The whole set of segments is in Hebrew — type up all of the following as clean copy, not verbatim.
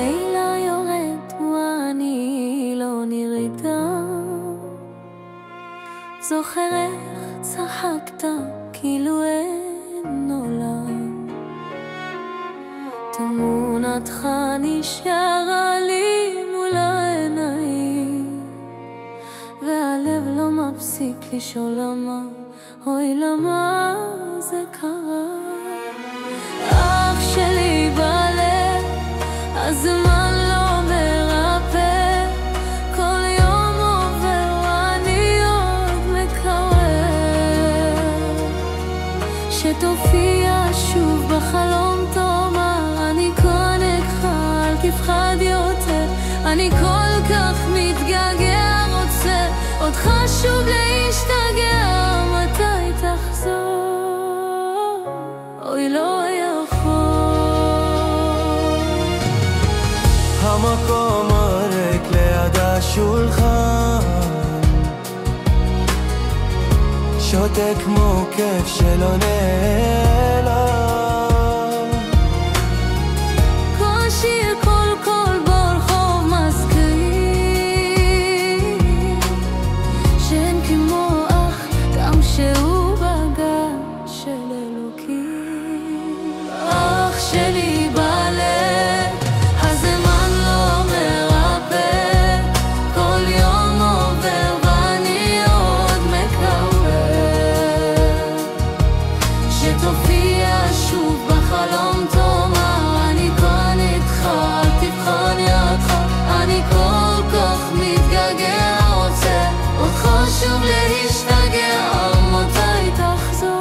הלילה יורד ואני לא נראיתה. זוכר איך צחקת כאילו אין עולם, תמונתך נשארה לי מול העיניים, והלב לא מפסיק לשאול למה, אוי למה זה קרה. אח שלי בלב, הזמן לא מרפא, כל יום עובר ואני עוד מקווה שתופיע שוב בחלום תאמר אני קונקך, אל תפחד יותר, אני כל כך מתגעגע, רוצה אותך שוב להשתגע, מתי תחזור? אוי לא יכול. המקום הריק ליד השולחן שותק כמו כיף שלא נעלם, כל שיר כל קול ברחוב מזכיר שאין כמו אח, גם שהוא בגן של אלוקים. אח שלי בלב, הזמן לא מרפא, כל יום עובר ואני עוד מקווה שתופיע שוב בחלום תאמר אני כאן איתך, אל תבחן ידך, אני כל כך מתגעגע, רוצה אותך שוב להשתגע, מתי תחזור?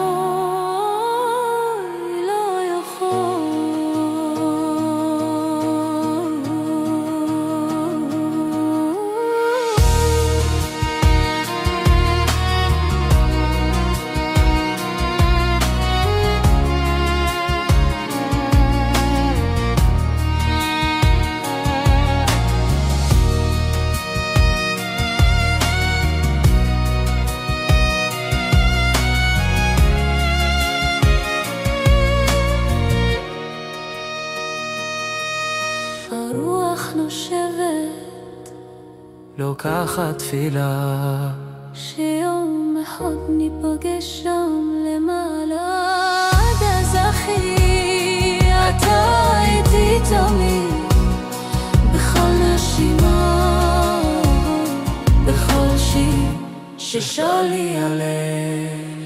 לא יכול. הרוח נושבת, לוקחת תפילה שיום אחד ניפגש שם למעלה. עד אז אחי, אתה איתי תמיד, בכל נשימה, בכל שיר ששר לי הלב.